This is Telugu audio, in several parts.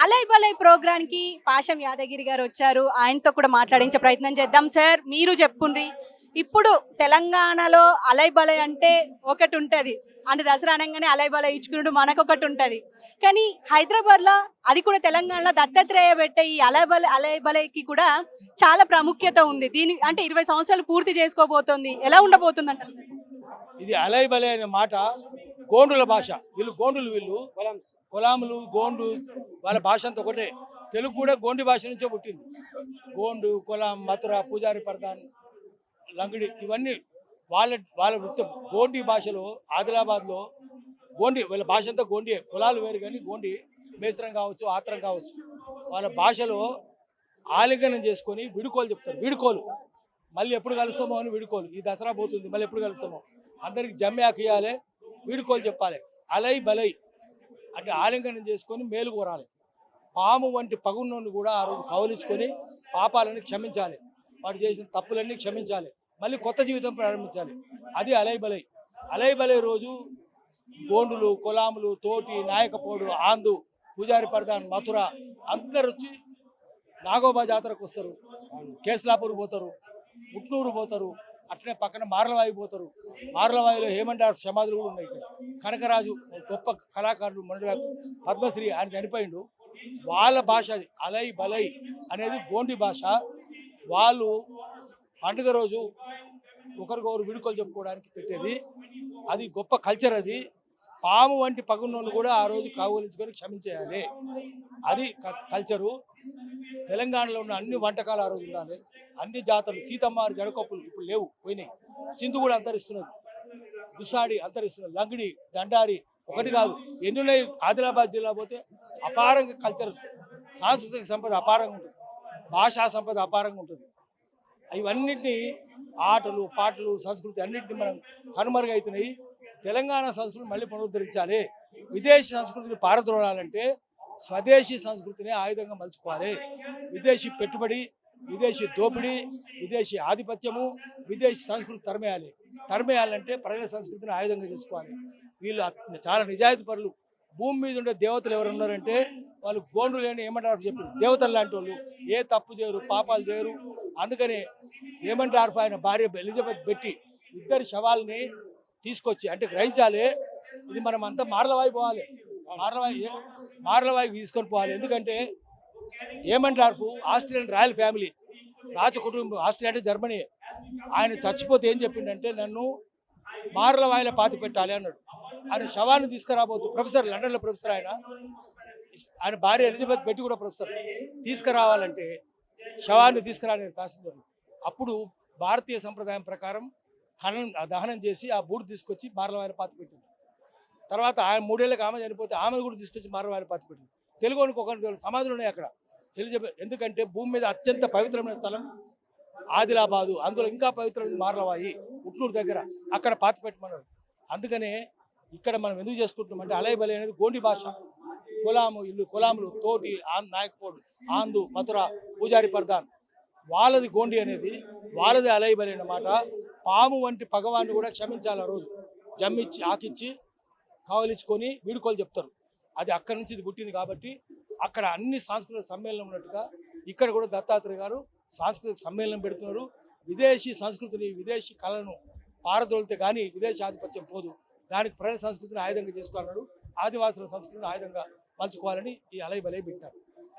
అలై బలై ప్రోగ్రామ్ కి పాషం యాదగిరి గారు వచ్చారు. ఆయనతో కూడా మాట్లాడించే ప్రయత్నం చేద్దాం. సార్, మీరు చెప్పుండ్రి, ఇప్పుడు తెలంగాణలో అలై బలై అంటే ఒకటి ఉంటది, అంటే దసరా అనగానే అలై బలై ఇచ్చుకున్నాడు మనకొకటి ఉంటది. కానీ హైదరాబాద్లో, అది కూడా తెలంగాణలో దత్తాత్రేయ పెట్టే ఈ అలై బలైకి కూడా చాలా ప్రాముఖ్యత ఉంది. దీని అంటే 20 సంవత్సరాలు పూర్తి చేసుకోబోతోంది. ఎలా ఉండబోతుంది అంటారు? ఇది అలై బలై అనే మాట గోండుల భాష. వీళ్ళు గోండులు, వీళ్ళు కొలాములు, గోండు, వాళ్ళ భాష అంతా ఒకటే. తెలుగు కూడా గోండి భాష నుంచే పుట్టింది. గోండు, కొలాం, మథుర, పూజారి పర్దాన్, లంగడి, ఇవన్నీ వాళ్ళ వాళ్ళ వృత్తం. గోండి భాషలో ఆదిలాబాద్లో గోండి, వీళ్ళ భాష అంతా గోండియే. కులాలు వేరు కానీ గోండి మేస్త్రం కావచ్చు, ఆత్రం కావచ్చు. వాళ్ళ భాషలో ఆలింగనం చేసుకొని విడుకోలు చెప్తారు. విడుకోలు మళ్ళీ ఎప్పుడు కలుస్తామో అని విడుకోలు. ఈ దసరా పోతుంది, మళ్ళీ ఎప్పుడు కలుస్తామో, అందరికి జమ్యాకి ఇవ్వాలి, వీడుకోలు చెప్పాలి. అలై బలై అంటే ఆలింగనం చేసుకొని మేలు కోరాలి. పాము వంటి పగున్నోని కూడా ఆ రోజు కౌలించుకొని పాపాలని క్షమించాలి, వాడు చేసిన తప్పులన్నీ క్షమించాలి, మళ్ళీ కొత్త జీవితం ప్రారంభించాలి. అది అలై బలై. అలై బలై రోజు గోండులు, కొలాములు, తోటి, నాయకపోడు, ఆందు, పూజారి పర్దాన్, మథుర అందరు వచ్చి నాగోబా జాతరకు వస్తారు. కేస్లాపూర్ పోతారు, ఉట్నూరు పోతారు, అట్లనే పక్కన మార్లవాయి పోతారు. మార్లవాయిలో హేమండార్ సమాధులు కూడా ఉన్నాయి. ఇక్కడ కనకరాజు గొప్ప కళాకారుడు, మండు పద్మశ్రీ, ఆయన చనిపోయిండు. వాళ్ళ భాష అది. అలై బలై అనేది గోండి భాష. వాళ్ళు పండుగ రోజు ఒకరికొకరు విడుకలు చెప్పుకోవడానికి పెట్టేది. అది గొప్ప కల్చర్. అది పాము వంటి పగున్నోళ్ళు కూడా ఆ రోజు కావులించుకొని క్షమించేయాలి. అది కల్చరు. తెలంగాణలో ఉన్న అన్ని వంటకాలు ఆ రోజు ఉండాలి. అన్ని జాతరలు, సీతమ్మారి జడకొప్పులు ఇప్పుడు లేవు, పోయినాయి. చిందు కూడా అంతరిస్తున్నది, గుసాడి అంతరిస్తున్నది, లంగిడి, దండారి ఒకటి కాదు, ఎన్ని ఉన్నాయి. ఆదిలాబాద్ జిల్లా పోతే అపారంగా కల్చర్, సాంస్కృతిక సంపద అపారంగా ఉంటుంది, భాషా సంపద అపారంగా ఉంటుంది. ఇవన్నింటినీ ఆటలు, పాటలు, సంస్కృతి అన్నింటినీ మనం కనుమరుగవుతున్నాయి. తెలంగాణ సంస్కృతిని మళ్ళీ పునరుద్ధరించాలి. విదేశీ సంస్కృతిని పారద్రోలాలంటే స్వదేశీ సంస్కృతిని ఆయుధంగా మలుచుకోవాలి. విదేశీ పెట్టుబడి, విదేశీ దోపిడీ, విదేశీ ఆధిపత్యము, విదేశీ సంస్కృతి తరిమేయాలంటే ప్రజల సంస్కృతిని ఆయుధంగా చేసుకోవాలి. వీళ్ళు చాలా నిజాయితీ పరులు. భూమి మీద ఉండే దేవతలు ఎవరు ఉన్నారంటే వాళ్ళు గోండు లేని ఏమంటారు చెప్పి దేవతలు లాంటి వాళ్ళు. ఏ తప్పు చేయరు, పాపాలు చేయరు. అందుకని ఏమంటారు, ఆయన భార్య ఎలిజబెత్ బెట్టి ఇద్దరి శవాల్ని తీసుకొచ్చి, అంటే గ్రహించాలి, ఇది మనం అంతా మార్లవాయి పోవాలి, మార్లవాయికి తీసుకొని పోవాలి. ఎందుకంటే ఏమంటారు, ఆస్ట్రియన్ రాయల్ ఫ్యామిలీ, రాజ కుటుంబం. ఆస్ట్రియా అంటే జర్మనీ. ఆయన చచ్చిపోతే ఏం చెప్పిండంటే, నన్ను మార్లవాయిలో పాతి పెట్టాలి అన్నాడు. ఆయన శవాన్ని తీసుకురాబోతు ప్రొఫెసర్, లండన్లో ప్రొఫెసర్. ఆయన భార్య ఎలిజబెత్ బెట్టి కూడా ప్రొఫెసర్. తీసుకురావాలంటే శవాన్ని తీసుకురాని ప్యాసింజర్లు. అప్పుడు భారతీయ సంప్రదాయం ప్రకారం దహనం చేసి ఆ బూడి తీసుకొచ్చి మార్లవాయిలో పాతి పెట్టింది. తర్వాత ఆయన 3 ఏళ్ళకి ఆమె చనిపోతే ఆమె కూడా తీసుకొచ్చి మార్లవాయిలో పాతి పెట్టింది. తెలుగునికి ఒకరి సమాధులు ఉన్నాయి అక్కడ ఎలిజబెత్. ఎందుకంటే భూమి మీద అత్యంత పవిత్రమైన స్థలం ఆదిలాబాదు, అందులో ఇంకా పవిత్రమైన మార్లవాయి, ఉట్నూరు దగ్గర, అక్కడ పాతి పెట్టమన్నారు. అందుకనే ఇక్కడ మనం ఎందుకు చేసుకుంటున్నాం అంటే, అలై బలై అనేది గోండి భాష. కొలాము ఇల్లు, కొలాములు, తోటి, నాయకపోడు, ఆందు, మథుర, పూజారి పర్దాన్, వాళ్ళది గోండి అనేది, వాళ్ళది అలై బలై అన్నమాట. పాము వంటి పగవాన్ని కూడా క్షమించాలి. ఆ రోజు జమ్మిచ్చి, ఆకిచ్చి, కావలించుకొని వీడుకోలు చెప్తారు. అది అక్కడి నుంచి ఇది పుట్టింది. కాబట్టి అక్కడ అన్ని సాంస్కృతిక సమ్మేళనం ఉన్నట్టుగా ఇక్కడ కూడా దత్తాత్రేయ గారు సాంస్కృతిక సమ్మేళనం పెడుతున్నారు. విదేశీ సంస్కృతిని, విదేశీ కళను పారదోలితే కానీ విదేశీ ఆధిపత్యం పోదు. దానికి ప్రజల సంస్కృతిని ఆయుధంగా చేసుకోవాలన్నాడు. ఆదివాసుల సంస్కృతిని ఆయుధంగా మలుచుకోవాలని ఈ అలై బలై పెట్టారు.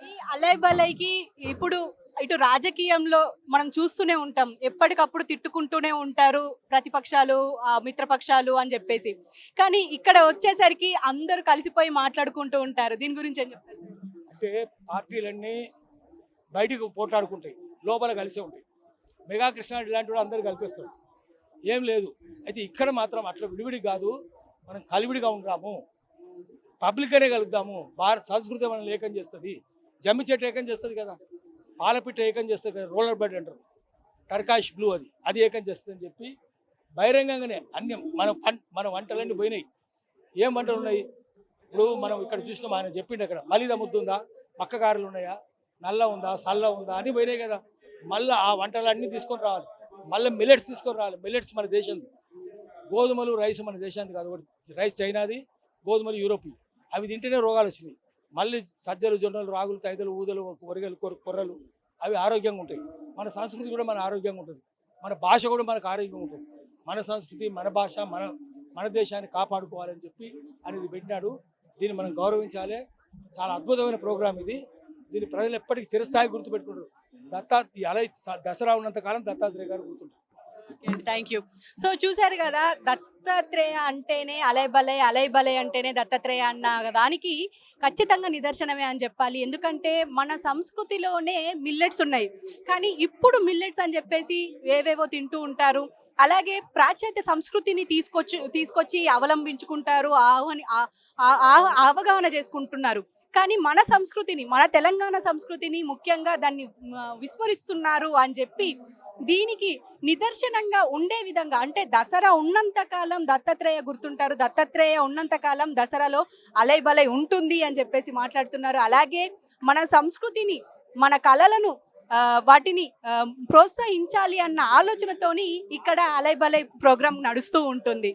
ఈ అలై బలైకి ఇప్పుడు ఇటు రాజకీయంలో మనం చూస్తూనే ఉంటాం, ఎప్పటికప్పుడు తిట్టుకుంటూనే ఉంటారు ప్రతిపక్షాలు, మిత్రపక్షాలు అని చెప్పేసి. కానీ ఇక్కడ వచ్చేసరికి అందరూ కలిసిపోయి మాట్లాడుకుంటూ ఉంటారు. దీని గురించి ఏం చెప్తారు? అంటే పార్టీలన్నీ బయటకు పోట్లాడుకుంటాయి, లోపల కలిసే ఉంటాయి. మెగా కృష్ణారెడ్డి ఇలాంటి వాడు అందరూ కలిపేస్తారు, ఏం లేదు. అయితే ఇక్కడ మాత్రం అట్లా విడివిడి కాదు, మనం కలివిడిగా ఉంటాము, పబ్లిక్గానే కలుద్దాము. భారత సంస్కృతి మనం ఏకం చేస్తుంది. జమ్మి చెట్టు ఏకం చేస్తుంది కదా, పాలపిట్ట ఏకం చేస్తుంది కదా, రోలర్ బెడ్ అంటారు, టర్కాష్ బ్లూ, అది ఏకం చేస్తుంది అని చెప్పి బహిరంగంగానే అన్ని మన వంటలన్నీ పోయినాయి. ఏం వంటలు ఉన్నాయి ఇప్పుడు మనం ఇక్కడ చూసినాం. ఆయన చెప్పిండు అక్కడ మలిద ముద్దు ఉందా, మక్కగారులు ఉన్నాయా, నల్ల ఉందా, సల్ల ఉందా అని పోయినాయి కదా. మళ్ళీ ఆ వంటలన్నీ తీసుకొని రావాలి. మళ్ళీ మిల్లెట్స్ తీసుకొని రావాలి. మిల్లెట్స్ మన దేశంది, గోధుమలు, రైస్ మన దేశానికి కాదు. ఒకటి రైస్ చైనాది, గోధుమలు యూరోపీ. అవి తింటేనే రోగాలు వచ్చినాయి. మళ్ళీ సజ్జలు జొన్నలు రాగులు తైదలు ఊదలు ఒరిగలు కొర్రలు అవి ఆరోగ్యంగా ఉంటాయి. మన సంస్కృతి కూడా మన ఆరోగ్యంగా ఉంటుంది. మన భాష కూడా మనకు ఆరోగ్యంగా ఉంటుంది. మన సంస్కృతి మన భాష మన దేశాన్ని కాపాడుకోవాలని చెప్పి అనేది పెట్టినాడు. దీన్ని మనం గౌరవించాలి. చాలా అద్భుతమైన ప్రోగ్రాం ఇది. దీన్ని ప్రజలు ఎప్పటికీ చిరస్థాయి గుర్తుపెట్టుకుంటారు. ఈ దసరా ఉన్నంత కాలం దత్తాత్రేయ గారు గుర్తుంటారు. Thank you. సో చూశారు కదా, దత్తాత్రేయ అంటేనే అలైబలే, అలైబలే అంటేనే దత్తాత్రేయ అన్న దానికి ఖచ్చితంగా నిదర్శనమే అని చెప్పాలి. ఎందుకంటే మన సంస్కృతిలోనే మిల్లెట్స్ ఉన్నాయి, కానీ ఇప్పుడు మిల్లెట్స్ అని చెప్పేసి ఏవేవో తింటూ ఉంటారు. అలాగే ప్రాచ్యాత్య సంస్కృతిని తీసుకొచ్చి అవలంబించుకుంటారు, అవగాహన చేసుకుంటున్నారు. కానీ మన సంస్కృతిని, మన తెలంగాణ సంస్కృతిని ముఖ్యంగా దాన్ని విస్మరిస్తున్నారు అని చెప్పి, దీనికి నిదర్శనంగా ఉండే విధంగా, అంటే దసరా ఉన్నంత కాలం దత్తాత్రేయ గుర్తుంటారు, దత్తాత్రేయ ఉన్నంత కాలం దసరాలో అలైబలై ఉంటుంది అని చెప్పేసి మాట్లాడుతున్నారు. అలాగే మన సంస్కృతిని, మన కళలను వాటిని ప్రోత్సహించాలి అన్న ఆలోచనతోని ఇక్కడ అలైబలై ప్రోగ్రాం నడుస్తూ ఉంటుంది.